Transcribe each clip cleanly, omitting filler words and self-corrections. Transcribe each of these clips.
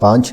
5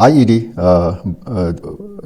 IED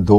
2,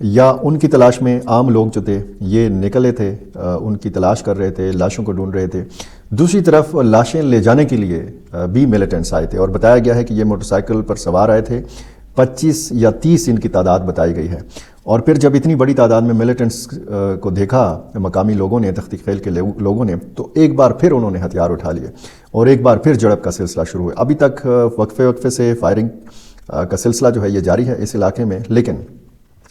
یا ان کی تلاش میں عام لوگ جو تھے یہ نکلے تھے، ان کی تلاش کر رہے تھے، لاشوں کو ڈھونڈ رہے تھے. دوسری طرف لاشیں لے جانے کے لیے بھی ملیٹنٹس آئے تھے، اور بتایا گیا ہے کہ یہ موٹر سائیکل پر سوار آئے تھے. 25 یا 30 ان کی تعداد بتائی گئی ہے. اور پھر جب اتنی بڑی تعداد میں ملیٹنٹس کو دیکھا مقامی لوگوں نے، تختی خیل کے لوگوں نے، تو ایک بار پھر انہوں نے ہتھیار اٹھا لیے اور ایک بار پھر جھڑپ کا سلسلہ شروع ہوا. ابھی تک وقفے سے فائرنگ کا سلسلہ جو ہے یہ جاری ہے اس علاقے میں، لیکن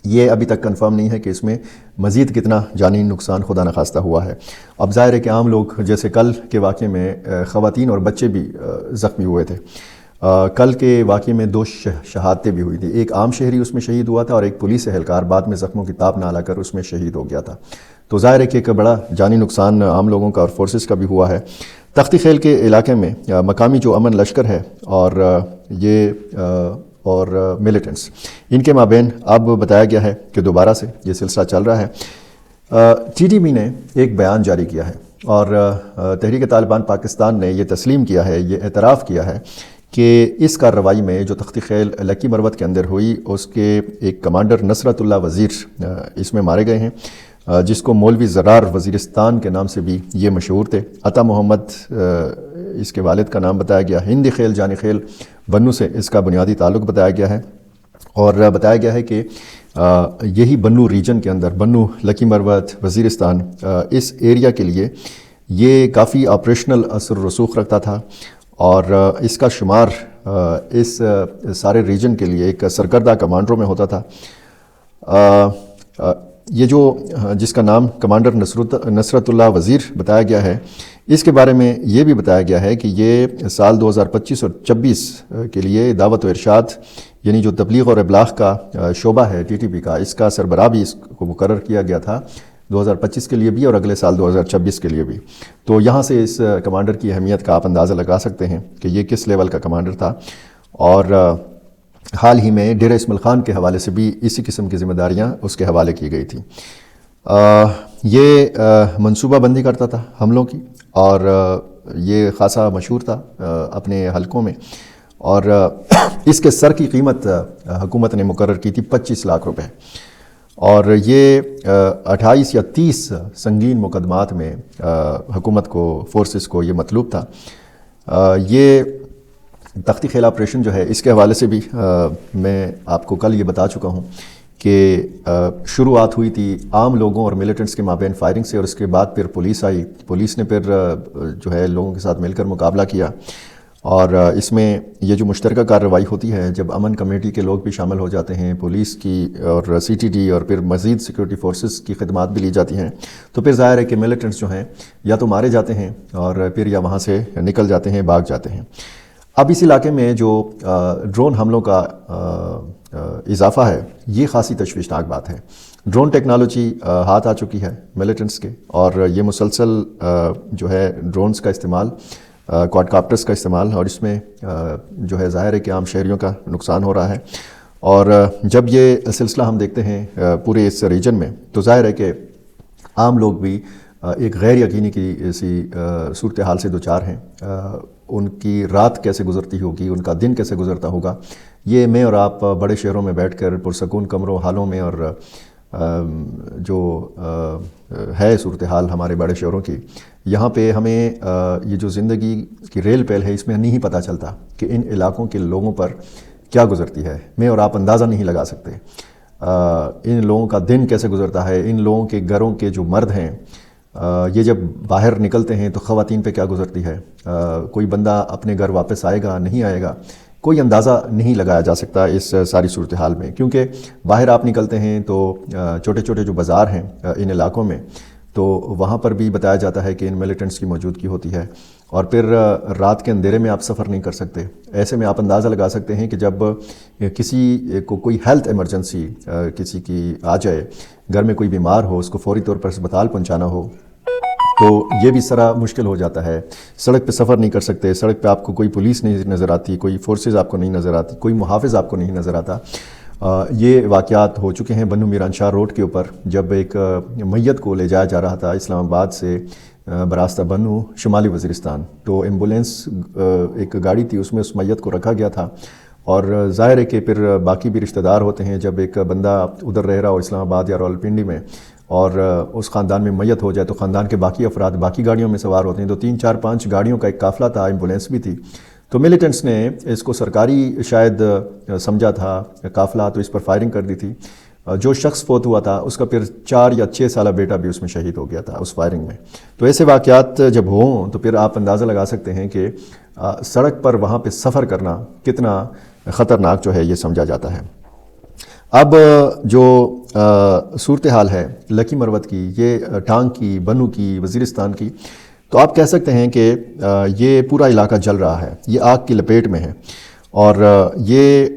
یہ ابھی تک کنفرم نہیں ہے کہ اس میں مزید کتنا جانی نقصان خدا نخواستہ ہوا ہے. اب ظاہر ہے کہ عام لوگ، جیسے کل کے واقعے میں خواتین اور بچے بھی زخمی ہوئے تھے. کل کے واقعے میں 2 شہادتیں بھی ہوئی تھی. ایک عام شہری اس میں شہید ہوا تھا اور ایک پولیس اہلکار بعد میں زخموں کی تاب نہ لا کر اس میں شہید ہو گیا تھا. تو ظاہر ہے کہ ایک بڑا جانی نقصان عام لوگوں کا اور فورسز کا بھی ہوا ہے. تختی خیل کے علاقے میں مقامی جو امن لشکر ہے اور ملیٹنٹس، ان کے مابین اب بتایا گیا ہے کہ دوبارہ سے یہ سلسلہ چل رہا ہے. ٹی ٹی پی نے ایک بیان جاری کیا ہے اور تحریک طالبان پاکستان نے یہ تسلیم کیا ہے، یہ اعتراف کیا ہے کہ اس کارروائی میں جو تختی خیل لکی مروت کے اندر ہوئی، اس کے ایک کمانڈر نصرت اللہ وزیر اس میں مارے گئے ہیں، جس کو مولوی زرار وزیرستان کے نام سے بھی یہ مشہور تھے. عطا محمد اس کے والد کا نام بتایا گیا. ہندی خیل جانی خیل بنو سے اس کا بنیادی تعلق بتایا گیا ہے، اور بتایا گیا ہے کہ یہی بنو ریجن کے اندر، بنو لکی مروت وزیرستان، اس ایریا کے لیے یہ کافی آپریشنل اثر و رسوخ رکھتا تھا، اور اس کا شمار اس سارے ریجن کے لیے ایک سرکردہ کمانڈروں میں ہوتا تھا. یہ جس کا نام کمانڈر نصرت اللہ وزیر بتایا گیا ہے، اس کے بارے میں یہ بھی بتایا گیا ہے کہ یہ سال 2025 اور 26 کے لیے دعوت و ارشاد، یعنی جو تبلیغ اور ابلاغ کا شعبہ ہے ٹی ٹی پی کا، اس کا سربراہ بھی اس کو مقرر کیا گیا تھا 2025 کے لیے بھی اور اگلے سال 2026 کے لیے بھی. تو یہاں سے اس کمانڈر کی اہمیت کا آپ اندازہ لگا سکتے ہیں کہ یہ کس لیول کا کمانڈر تھا. اور حال ہی میں ڈیرہ اسماعیل خان کے حوالے سے بھی اسی قسم کی ذمہ داریاں اس کے حوالے کی گئی تھیں. یہ منصوبہ بندی کرتا تھا حملوں کی، اور یہ خاصا مشہور تھا اپنے حلقوں میں، اور اس کے سر کی قیمت حکومت نے مقرر کی تھی 25 لاکھ روپے، اور یہ 28 یا 30 سنگین مقدمات میں حکومت کو، فورسز کو یہ مطلوب تھا. یہ تختی خیل آپریشن جو ہے اس کے حوالے سے بھی میں آپ کو کل یہ بتا چکا ہوں کہ شروعات ہوئی تھی عام لوگوں اور ملیٹنٹس کے مابین فائرنگ سے، اور اس کے بعد پھر پولیس آئی. پولیس نے پھر جو ہے لوگوں کے ساتھ مل کر مقابلہ کیا، اور اس میں یہ جو مشترکہ کارروائی ہوتی ہے، جب امن کمیٹی کے لوگ بھی شامل ہو جاتے ہیں، پولیس کی اور سی ٹی ڈی اور پھر مزید سیکورٹی فورسز کی خدمات بھی لی جاتی ہیں، تو پھر ظاہر ہے کہ ملیٹنٹس جو ہیں یا تو مارے جاتے ہیں اور پھر یا وہاں سے نکل جاتے ہیں، بھاگ جاتے ہیں. اب اس علاقے میں جو ڈرون حملوں کا اضافہ ہے، یہ خاصی تشویشناک بات ہے. ڈرون ٹیکنالوجی ہاتھ آ چکی ہے ملیٹنٹس کے، اور یہ مسلسل جو ہے ڈرونز کا استعمال، کوڈ کاپٹرز کا استعمال، اور اس میں جو ہے ظاہر ہے کہ عام شہریوں کا نقصان ہو رہا ہے. اور جب یہ سلسلہ ہم دیکھتے ہیں پورے اس ریجن میں، تو ظاہر ہے کہ عام لوگ بھی ایک غیر یقینی کی ایسی صورتحال سے دوچار ہیں. ان کی رات کیسے گزرتی ہوگی، ان کا دن کیسے گزرتا ہوگا، یہ میں اور آپ بڑے شہروں میں بیٹھ کر پرسکون کمروں حالوں میں، اور جو ہے صورتحال ہمارے بڑے شہروں کی، یہاں پہ ہمیں یہ جو زندگی کی ریل پیل ہے، اس میں نہیں پتہ چلتا کہ ان علاقوں کے لوگوں پر کیا گزرتی ہے. میں اور آپ اندازہ نہیں لگا سکتے ان لوگوں کا دن کیسے گزرتا ہے. ان لوگوں کے گھروں کے جو مرد ہیں، یہ جب باہر نکلتے ہیں تو خواتین پہ کیا گزرتی ہے. کوئی بندہ اپنے گھر واپس آئے گا نہیں آئے گا، کوئی اندازہ نہیں لگایا جا سکتا اس ساری صورتحال میں. کیونکہ باہر آپ نکلتے ہیں تو چھوٹے چھوٹے جو بازار ہیں ان علاقوں میں، تو وہاں پر بھی بتایا جاتا ہے کہ ان ملیٹنٹس کی موجودگی ہوتی ہے. اور پھر رات کے اندھیرے میں آپ سفر نہیں کر سکتے. ایسے میں آپ اندازہ لگا سکتے ہیں کہ جب کسی کو کوئی ہیلتھ ایمرجنسی کسی کی آ جائے، گھر میں کوئی بیمار ہو، اس کو فوری طور پر اسپتال پہنچانا ہو، تو یہ بھی سرا مشکل ہو جاتا ہے. سڑک پہ سفر نہیں کر سکتے، سڑک پہ آپ کو کوئی پولیس نہیں نظر آتی، کوئی فورسز آپ کو نہیں نظر آتی، کوئی محافظ آپ کو نہیں نظر آتا. یہ واقعات ہو چکے ہیں بنو میران شاہ روڈ کے اوپر، جب ایک میت کو لے جایا جا رہا تھا اسلام آباد سے براستہ بنو شمالی وزیرستان. تو ایمبولینس ایک گاڑی تھی، اس میں اس میت کو رکھا گیا تھا، اور ظاہر ہے کہ پھر باقی بھی رشتہ دار ہوتے ہیں. جب ایک بندہ ادھر رہ رہا ہو اسلام آباد یا راولپنڈی میں اور اس خاندان میں میت ہو جائے تو خاندان کے باقی افراد باقی گاڑیوں میں سوار ہوتے ہیں. تو 3 4 5 گاڑیوں کا ایک قافلہ تھا, ایمبولینس بھی تھی. تو ملیٹنٹس نے اس کو سرکاری شاید سمجھا تھا قافلہ, تو اس پر فائرنگ کر دی تھی. جو شخص فوت ہوا تھا اس کا پھر 4 یا 6 سالہ بیٹا بھی اس میں شہید ہو گیا تھا اس فائرنگ میں. تو ایسے واقعات جب ہوں تو پھر آپ اندازہ لگا سکتے ہیں کہ سڑک پر وہاں پہ سفر کرنا کتنا خطرناک جو ہے یہ سمجھا جاتا ہے. اب جو صورتحال ہے لکی مروت کی, یہ ٹانگ کی, بنو کی, وزیرستان کی, تو آپ کہہ سکتے ہیں کہ یہ پورا علاقہ جل رہا ہے, یہ آگ کی لپیٹ میں ہے. اور یہ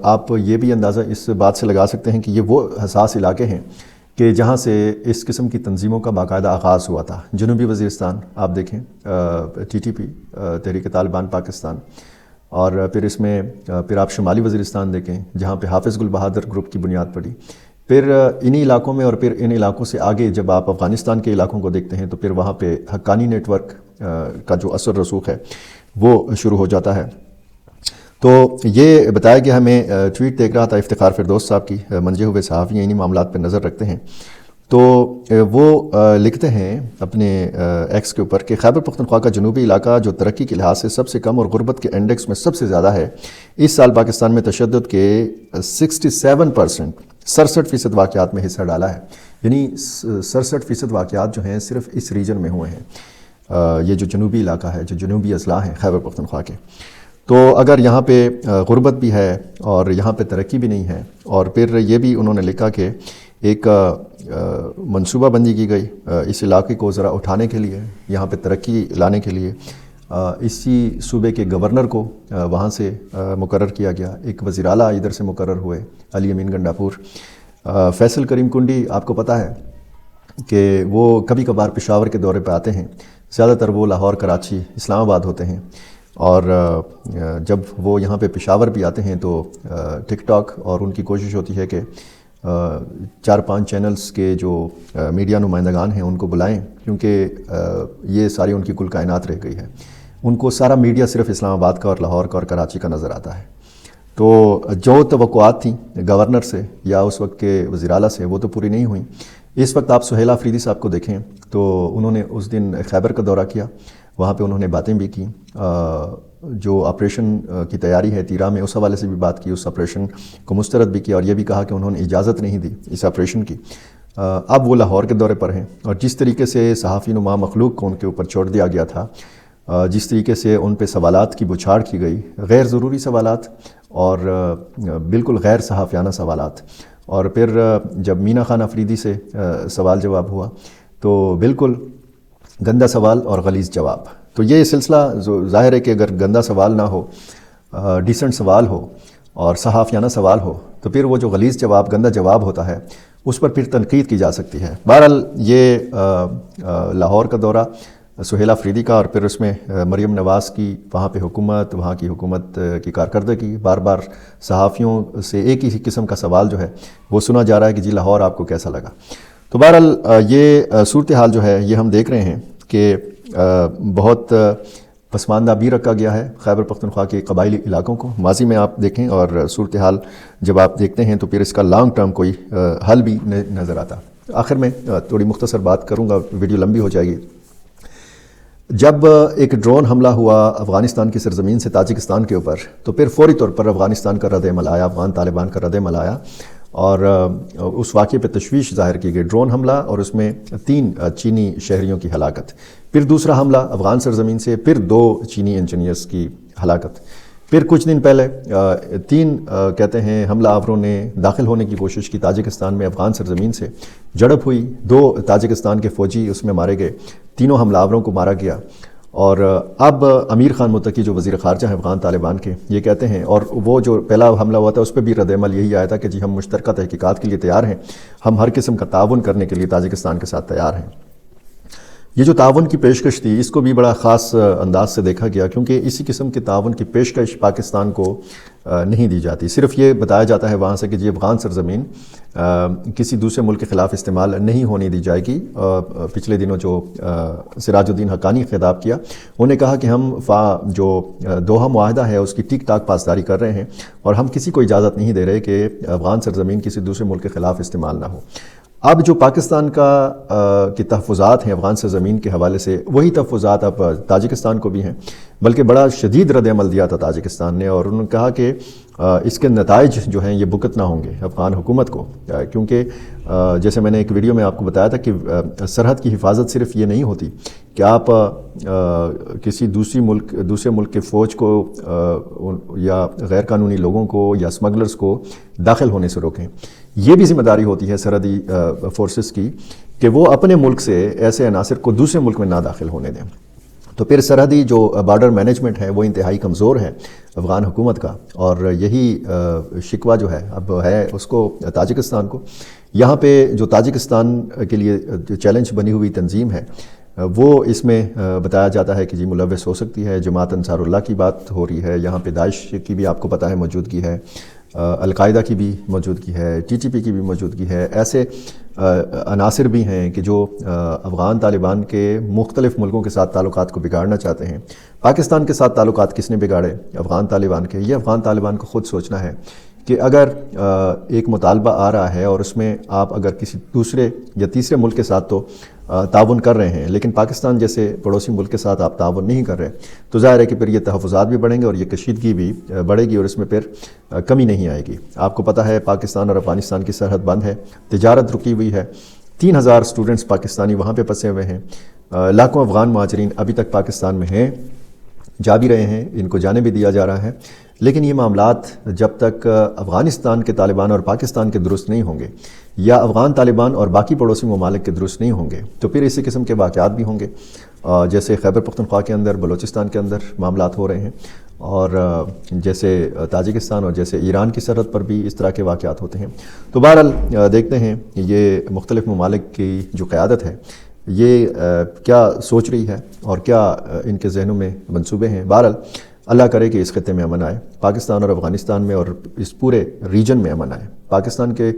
آپ یہ بھی اندازہ اس بات سے لگا سکتے ہیں کہ یہ وہ حساس علاقے ہیں کہ جہاں سے اس قسم کی تنظیموں کا باقاعدہ آغاز ہوا تھا. جنوبی وزیرستان آپ دیکھیں, TTP تحریک طالبان پاکستان, اور پھر اس میں پھر آپ شمالی وزیرستان دیکھیں جہاں پہ حافظ گل بہادر گروپ کی بنیاد پڑی. پھر انہی علاقوں میں اور پھر ان علاقوں سے آگے جب آپ افغانستان کے علاقوں کو دیکھتے ہیں تو پھر وہاں پہ حقانی نیٹ ورک کا جو اثر رسوخ ہے وہ شروع ہو جاتا ہے. تو یہ بتایا گیا, ہمیں ٹویٹ دیکھ رہا تھا افتخار فردوس صاحب کی, منجے ہوئے صحافی انہی معاملات پہ نظر رکھتے ہیں. تو وہ لکھتے ہیں اپنے ایکس کے اوپر کہ خیبر پختونخوا کا جنوبی علاقہ جو ترقی کے لحاظ سے سب سے کم اور غربت کے انڈیکس میں سب سے زیادہ ہے, اس سال پاکستان میں تشدد کے 67% واقعات میں حصہ ڈالا ہے. یعنی 67% واقعات جو ہیں صرف اس ریجن میں ہوئے ہیں, یہ جو جنوبی علاقہ ہے, جو جنوبی اضلاع ہیں خیبر پختونخوا کے. تو اگر یہاں پہ غربت بھی ہے اور یہاں پہ ترقی بھی نہیں ہے, اور پھر یہ بھی انہوں نے لکھا کہ ایک منصوبہ بندی کی گئی اس علاقے کو ذرا اٹھانے کے لیے, یہاں پہ ترقی لانے کے لیے. اسی صوبے کے گورنر کو وہاں سے مقرر کیا گیا, ایک وزیر اعلیٰ ادھر سے مقرر ہوئے علی امین گنڈاپور. فیصل کریم کنڈی آپ کو پتہ ہے کہ وہ کبھی کبھار پشاور کے دورے پہ آتے ہیں, زیادہ تر وہ لاہور, کراچی, اسلام آباد ہوتے ہیں. اور جب وہ یہاں پہ پشاور بھی آتے ہیں تو ٹک ٹاک اور ان کی کوشش ہوتی ہے کہ 4-5 چینلز کے جو میڈیا نمائندگان ہیں ان کو بلائیں, کیونکہ یہ ساری ان کی کل کائنات رہ گئی ہے. ان کو سارا میڈیا صرف اسلام آباد کا اور لاہور کا اور کراچی کا نظر آتا ہے. تو جو توقعات تھیں گورنر سے یا اس وقت کے وزیر اعلیٰ سے وہ تو پوری نہیں ہوئیں. اس وقت آپ سہیل آفریدی صاحب کو دیکھیں تو انہوں نے اس دن خیبر کا دورہ کیا, وہاں پہ انہوں نے باتیں بھی کی, جو آپریشن کی تیاری ہے تیرا میں اس حوالے سے بھی بات کی, اس آپریشن کو مسترد بھی کیا, اور یہ بھی کہا کہ انہوں نے اجازت نہیں دی اس آپریشن کی. اب وہ لاہور کے دورے پر ہیں, اور جس طریقے سے صحافی نما مخلوق کو ان کے اوپر چھوڑ دیا گیا تھا, جس طریقے سے ان پہ سوالات کی بچھاڑ کی گئی, غیر ضروری سوالات اور بالکل غیر صحافیانہ سوالات, اور پھر جب مینا خان آفریدی سے سوال جواب ہوا تو بالکل گندا سوال اور غلیظ جواب. تو یہ سلسلہ ظاہر ہے کہ اگر گندا سوال نہ ہو, ڈیسنٹ سوال ہو اور صحافیانہ سوال ہو, تو پھر وہ جو غلیظ جواب, گندا جواب ہوتا ہے, اس پر پھر تنقید کی جا سکتی ہے. بہرحال یہ لاہور کا دورہ سہیل آفریدی کا, اور پھر اس میں مریم نواز کی وہاں پہ حکومت, وہاں کی حکومت کی کارکردگی, بار بار صحافیوں سے ایک ہی قسم کا سوال جو ہے وہ سنا جا رہا ہے کہ جی لاہور آپ کو کیسا لگا. تو بہرحال یہ صورتحال جو ہے یہ ہم دیکھ رہے ہیں کہ بہت پسماندہ بھی رکھا گیا ہے خیبر پختونخوا کے قبائلی علاقوں کو. ماضی میں آپ دیکھیں اور صورتحال جب آپ دیکھتے ہیں تو پھر اس کا لانگ ٹرم کوئی حل بھی نظر آتا. آخر میں تھوڑی مختصر بات کروں گا, ویڈیو لمبی ہو جائے گی. جب ایک ڈرون حملہ ہوا افغانستان کی سرزمین سے تاجکستان کے اوپر, تو پھر فوری طور پر افغانستان کا رد عمل آیا, افغان طالبان کا رد عمل آیا, اور اس واقعے پہ تشویش ظاہر کی گئی. ڈرون حملہ اور اس میں 3 چینی شہریوں کی ہلاکت, پھر دوسرا حملہ افغان سرزمین سے, پھر 2 چینی انجینئرز کی ہلاکت. پھر کچھ دن پہلے 3 کہتے ہیں حملہ آوروں نے داخل ہونے کی کوشش کی تاجکستان میں, افغان سرزمین سے جھڑپ ہوئی, 2 تاجکستان کے فوجی اس میں مارے گئے, تینوں حملہ آوروں کو مارا گیا. اور اب امیر خان متقی جو وزیر خارجہ ہیں افغان طالبان کے, یہ کہتے ہیں, اور وہ جو پہلا حملہ ہوا تھا اس پہ بھی رد عمل یہی آیا تھا کہ جی ہم مشترکہ تحقیقات کے لیے تیار ہیں, ہم ہر قسم کا تعاون کرنے کے لیے تاجکستان کے ساتھ تیار ہیں. یہ جو تعاون کی پیشکش تھی اس کو بھی بڑا خاص انداز سے دیکھا گیا، کیونکہ اسی قسم کے تعاون کی پیشکش پاکستان کو نہیں دی جاتی۔ صرف یہ بتایا جاتا ہے وہاں سے کہ یہ افغان سرزمین کسی دوسرے ملک کے خلاف استعمال نہیں ہونے دی جائے گی۔ پچھلے دنوں جو سراج الدین حقانی خطاب کیا، انہوں نے کہا کہ ہم جو دوحہ معاہدہ ہے اس کی ٹھیک ٹاک پاسداری کر رہے ہیں، اور ہم کسی کو اجازت نہیں دے رہے کہ افغان سرزمین کسی دوسرے ملک کے خلاف استعمال نہ ہو۔ اب جو پاکستان کی تحفظات ہیں افغان سرزمین کے حوالے سے، وہی تحفظات اب تاجکستان کو بھی ہیں، بلکہ بڑا شدید رد عمل دیا تھا تاجکستان نے، اور انہوں نے کہا کہ اس کے نتائج جو ہیں یہ بھگتنا ہوں گے افغان حکومت کو، کیونکہ جیسے میں نے ایک ویڈیو میں آپ کو بتایا تھا کہ سرحد کی حفاظت صرف یہ نہیں ہوتی کہ آپ کسی دوسرے ملک کے فوج کو یا غیر قانونی لوگوں کو یا اسمگلرز کو داخل ہونے سے روکیں، یہ بھی ذمہ داری ہوتی ہے سرحدی فورسز کی کہ وہ اپنے ملک سے ایسے عناصر کو دوسرے ملک میں نہ داخل ہونے دیں۔ تو پھر سرحدی جو بارڈر مینجمنٹ ہے وہ انتہائی کمزور ہے افغان حکومت کا، اور یہی شکوہ جو ہے اب ہے اس کو تاجکستان کو۔ یہاں پہ جو تاجکستان کے لیے جو چیلنج بنی ہوئی تنظیم ہے وہ اس میں بتایا جاتا ہے کہ جی ملوث ہو سکتی ہے، جماعت انصار اللہ کی بات ہو رہی ہے، یہاں پہ داعش کی بھی آپ کو پتہ ہے موجودگی ہے، القاعدہ کی بھی موجودگی ہے، ٹی ٹی پی کی بھی موجودگی ہے۔ ایسے عناصر بھی ہیں کہ جو افغان طالبان کے مختلف ملکوں کے ساتھ تعلقات کو بگاڑنا چاہتے ہیں۔ پاکستان کے ساتھ تعلقات کس نے بگاڑے؟ افغان طالبان کے۔ یہ افغان طالبان کو خود سوچنا ہے کہ اگر ایک مطالبہ آ رہا ہے اور اس میں آپ اگر کسی دوسرے یا تیسرے ملک کے ساتھ تو تعاون کر رہے ہیں، لیکن پاکستان جیسے پڑوسی ملک کے ساتھ آپ تعاون نہیں کر رہے، تو ظاہر ہے کہ پھر یہ تحفظات بھی بڑھیں گے اور یہ کشیدگی بھی بڑھے گی، اور اس میں پھر کمی نہیں آئے گی۔ آپ کو پتہ ہے پاکستان اور افغانستان کی سرحد بند ہے، تجارت رکی ہوئی ہے، 3000 اسٹوڈنٹس پاکستانی وہاں پہ پھنسے ہوئے ہیں، لاکھوں افغان مہاجرین ابھی تک پاکستان میں ہیں، جا بھی رہے ہیں، ان کو جانے بھی دیا جا رہا ہے۔ لیکن یہ معاملات جب تک افغانستان کے طالبان اور پاکستان کے درست نہیں ہوں گے، یا افغان طالبان اور باقی پڑوسی ممالک کے درست نہیں ہوں گے، تو پھر اسی قسم کے واقعات بھی ہوں گے، جیسے خیبر پختونخوا کے اندر، بلوچستان کے اندر معاملات ہو رہے ہیں، اور جیسے تاجکستان اور جیسے ایران کی سرحد پر بھی اس طرح کے واقعات ہوتے ہیں۔ تو بہرحال دیکھتے ہیں یہ مختلف ممالک کی جو قیادت ہے یہ کیا سوچ رہی ہے اور کیا ان کے ذہنوں میں منصوبے ہیں۔ بہرحال اللہ کرے کہ اس خطے میں امن آئے، پاکستان اور افغانستان میں اور اس پورے ریجن میں امن آئے۔ پاکستان کے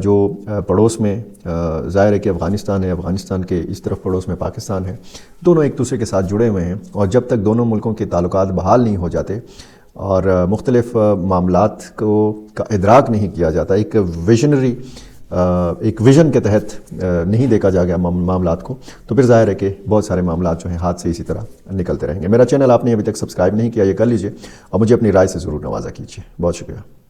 جو پڑوس میں ظاہر ہے کہ افغانستان ہے، افغانستان کے اس طرف پڑوس میں پاکستان ہے، دونوں ایک دوسرے کے ساتھ جڑے ہوئے ہیں، اور جب تک دونوں ملکوں کے تعلقات بحال نہیں ہو جاتے اور مختلف معاملات کا ادراک نہیں کیا جاتا، ایک ویژن کے تحت نہیں دیکھا جا گیا معاملات کو، تو پھر ظاہر ہے کہ بہت سارے معاملات جو ہیں ہاتھ سے اسی طرح نکلتے رہیں گے۔ میرا چینل آپ نے ابھی تک سبسکرائب نہیں کیا، یہ کر لیجئے، اور مجھے اپنی رائے سے ضرور نوازا کیجئے۔ بہت شکریہ۔